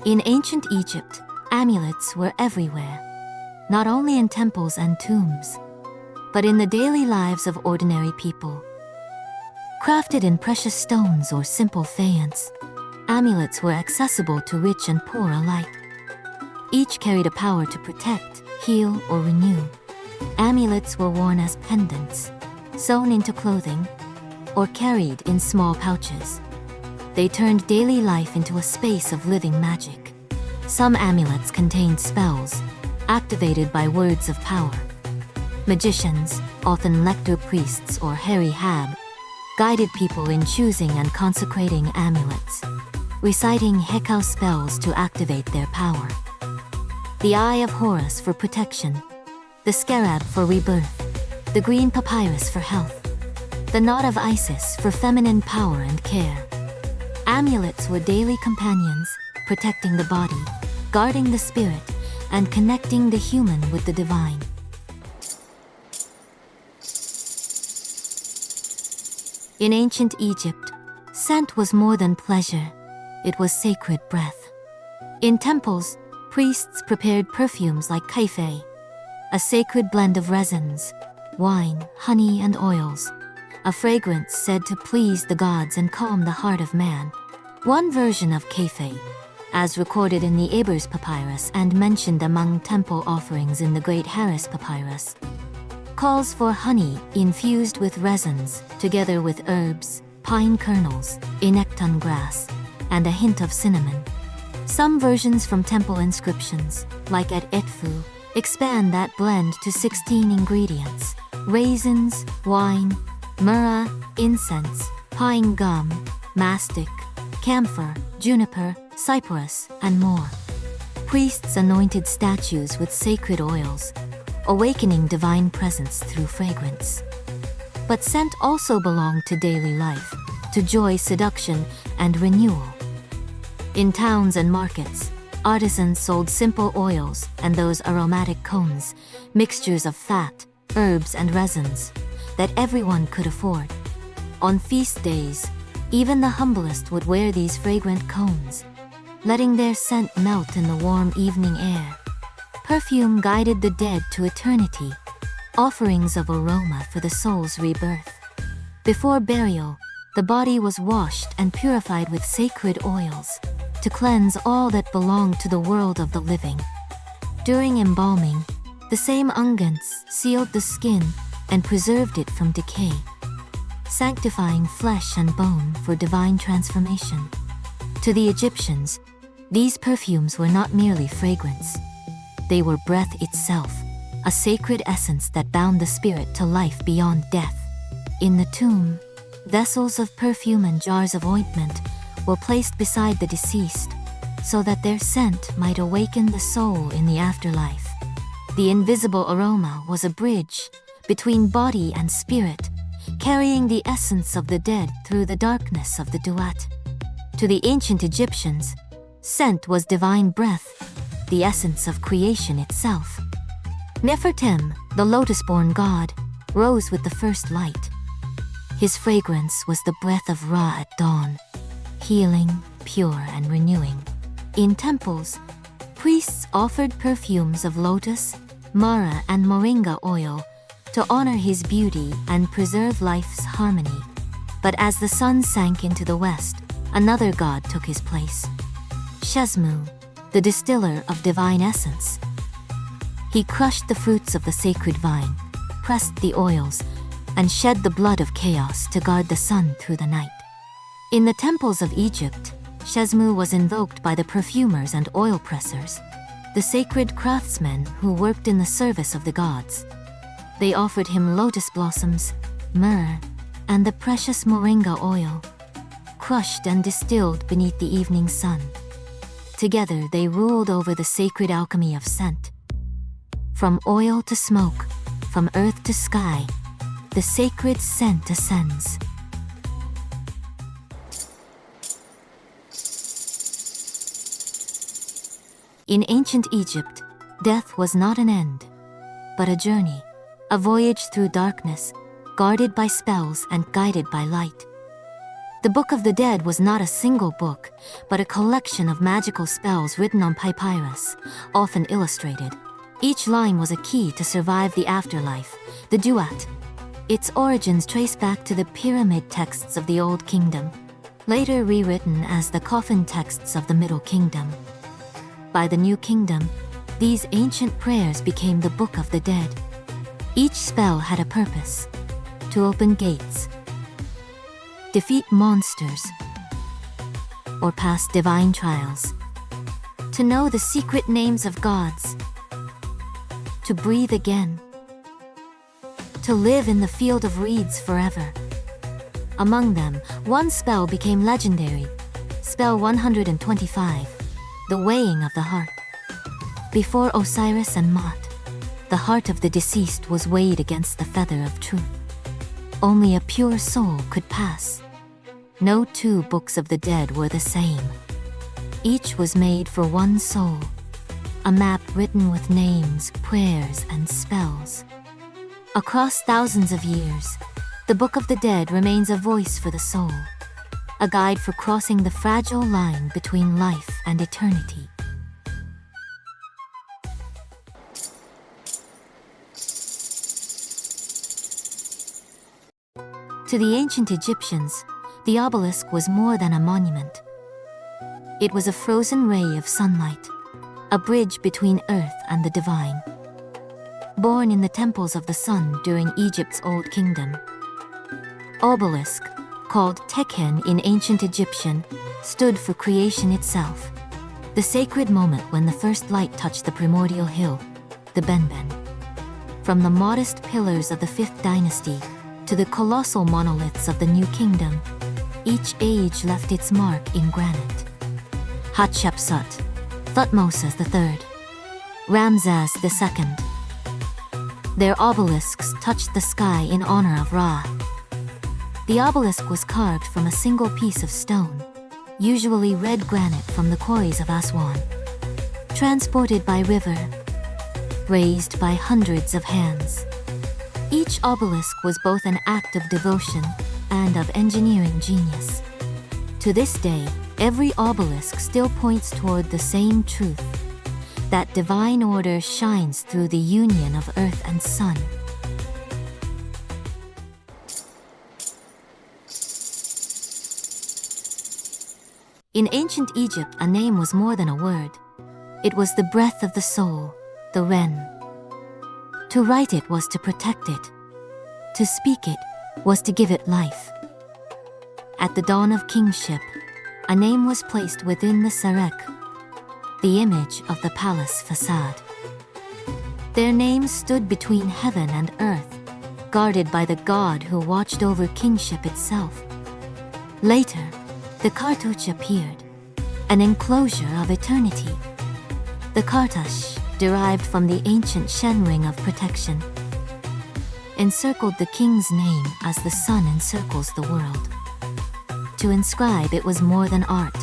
In ancient Egypt, amulets were everywhere, not only in temples and tombs, but in the daily lives of ordinary people. Crafted in precious stones or simple faience, amulets were accessible to rich and poor alike. Each carried a power to protect, heal, or renew. Amulets were worn as pendants, sewn into clothing, or carried in small pouches. They turned daily life into a space of living magic. Some amulets contained spells, activated by words of power. Magicians, often lector priests or hairy hab, guided people in choosing and consecrating amulets, reciting Hekau spells to activate their power. The Eye of Horus for protection, the Scarab for rebirth, the Green Papyrus for health, the Knot of Isis for feminine power and care. Amulets were daily companions, protecting the body, guarding the spirit, and connecting the human with the divine. In ancient Egypt, scent was more than pleasure, it was sacred breath. In temples, priests prepared perfumes like kaife, a sacred blend of resins, wine, honey, and oils, a fragrance said to please the gods and calm the heart of man. One version of kaife, as recorded in the Ebers papyrus and mentioned among temple offerings in the Great Harris papyrus, calls for honey infused with resins, together with herbs, pine kernels, inecton grass, and a hint of cinnamon. Some versions from temple inscriptions, like at Edfu, expand that blend to 16 ingredients: raisins, wine, myrrh, incense, pine gum, mastic, camphor, juniper, cypress, and more. Priests anointed statues with sacred oils, awakening divine presence through fragrance. But scent also belonged to daily life, to joy, seduction, and renewal. In towns and markets, artisans sold simple oils and those aromatic cones, mixtures of fat, herbs, and resins, that everyone could afford. On feast days, even the humblest would wear these fragrant cones, letting their scent melt in the warm evening air. Perfume guided the dead to eternity, offerings of aroma for the soul's rebirth. Before burial, the body was washed and purified with sacred oils to cleanse all that belonged to the world of the living. During embalming, the same unguents sealed the skin and preserved it from decay, sanctifying flesh and bone for divine transformation. To the Egyptians, these perfumes were not merely fragrance. They were breath itself, a sacred essence that bound the spirit to life beyond death. In the tomb, vessels of perfume and jars of ointment were placed beside the deceased, so that their scent might awaken the soul in the afterlife. The invisible aroma was a bridge between body and spirit, carrying the essence of the dead through the darkness of the duat. To the ancient Egyptians, scent was divine breath, the essence of creation itself. Nefertem, the lotus-born god, rose with the first light. His fragrance was the breath of Ra at dawn, healing, pure, and renewing. In temples, priests offered perfumes of lotus, mara, and moringa oil to honor his beauty and preserve life's harmony. But as the sun sank into the west, another god took his place. Shesmu, the distiller of divine essence. He crushed the fruits of the sacred vine, pressed the oils, and shed the blood of chaos to guard the sun through the night. In the temples of Egypt, Shesmu was invoked by the perfumers and oil pressers, the sacred craftsmen who worked in the service of the gods. They offered him lotus blossoms, myrrh, and the precious moringa oil, crushed and distilled beneath the evening sun. Together they ruled over the sacred alchemy of scent. From oil to smoke, from earth to sky, the sacred scent ascends. In ancient Egypt, death was not an end, but a journey, a voyage through darkness, guarded by spells and guided by light. The Book of the Dead was not a single book, but a collection of magical spells written on papyrus, often illustrated. Each line was a key to survive the afterlife, the duat. Its origins trace back to the pyramid texts of the Old Kingdom, later rewritten as the coffin texts of the Middle Kingdom. By the New Kingdom, these ancient prayers became the Book of the Dead. Each spell had a purpose: to open gates, defeat monsters, or pass divine trials, to know the secret names of gods, to breathe again, to live in the field of reeds forever. Among them, one spell became legendary, Spell 125, the Weighing of the Heart. Before Osiris and Mot, the heart of the deceased was weighed against the feather of truth. Only a pure soul could pass. No two books of the dead were the same. Each was made for one soul, a map written with names, prayers, and spells. Across thousands of years, the Book of the Dead remains a voice for the soul, a guide for crossing the fragile line between life and eternity. To the ancient Egyptians, the obelisk was more than a monument. It was a frozen ray of sunlight, a bridge between earth and the divine. Born in the temples of the sun during Egypt's Old Kingdom, obelisk, called Tekhen in ancient Egyptian, stood for creation itself, the sacred moment when the first light touched the primordial hill, the Benben. From the modest pillars of the 5th dynasty to the colossal monoliths of the New Kingdom, each age left its mark in granite. Hatshepsut, Thutmose III, Ramses II. Their obelisks touched the sky in honor of Ra. The obelisk was carved from a single piece of stone, usually red granite from the quarries of Aswan, transported by river, raised by hundreds of hands. Each obelisk was both an act of devotion and of engineering genius. To this day, every obelisk still points toward the same truth: that divine order shines through the union of earth and sun. In ancient Egypt, a name was more than a word. It was the breath of the soul, the Ren. To write it was to protect it. To speak it was to give it life. At the dawn of kingship, a name was placed within the Sarek, the image of the palace facade. Their names stood between heaven and earth, guarded by the god who watched over kingship itself. Later, the Kartuch appeared, an enclosure of eternity. The Kartash, derived from the ancient Shen ring of protection, encircled the king's name as the sun encircles the world. To inscribe it was more than art,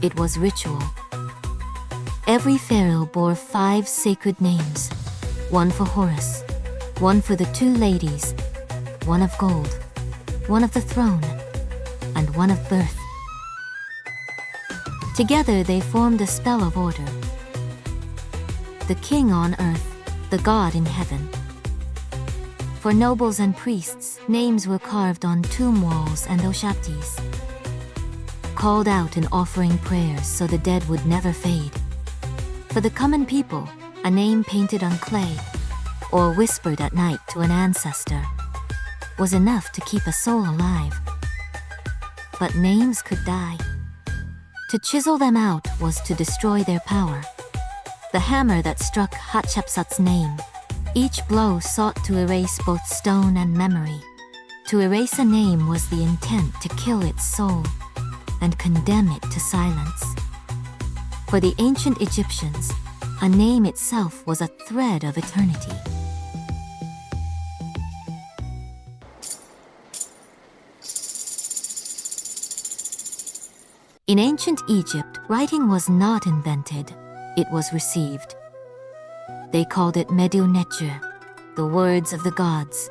it was ritual. Every pharaoh bore 5 sacred names, one for Horus, one for the 2 ladies, one of gold, one of the throne, and one of birth. Together they formed a spell of order. The king on earth, the god in heaven. For nobles and priests, names were carved on tomb walls and oshaptis, called out in offering prayers so the dead would never fade. For the common people, a name painted on clay, or whispered at night to an ancestor, was enough to keep a soul alive. But names could die. To chisel them out was to destroy their power. The hammer that struck Hatshepsut's name, each blow sought to erase both stone and memory. To erase a name was the intent to kill its soul and condemn it to silence. For the ancient Egyptians, a name itself was a thread of eternity. In ancient Egypt, writing was not invented, it was received. They called it Medu Neter, the words of the gods.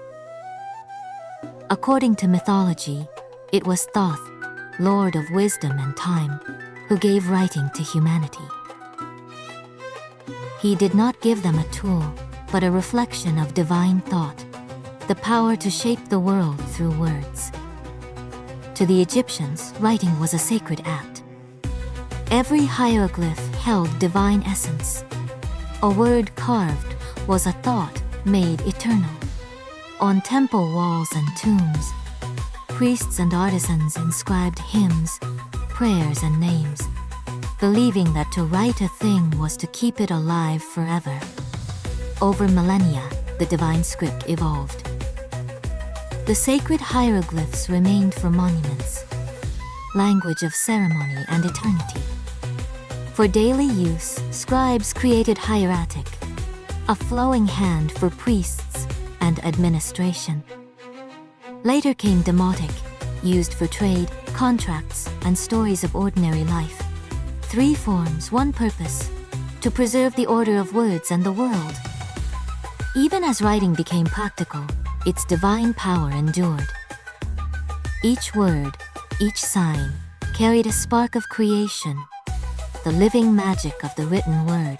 According to mythology, it was Thoth, Lord of wisdom and time, who gave writing to humanity. He did not give them a tool, but a reflection of divine thought, the power to shape the world through words. To the Egyptians, writing was a sacred act. Every hieroglyph held divine essence. A word carved was a thought made eternal. On temple walls and tombs, priests and artisans inscribed hymns, prayers, and names, believing that to write a thing was to keep it alive forever. Over millennia, the divine script evolved. The sacred hieroglyphs remained for monuments, language of ceremony and eternity. For daily use, scribes created hieratic, a flowing hand for priests and administration. Later came demotic, used for trade, contracts, and stories of ordinary life. 3 forms, 1 purpose: to preserve the order of words and the world. Even as writing became practical, its divine power endured. Each word, each sign, carried a spark of creation, the living magic of the written word.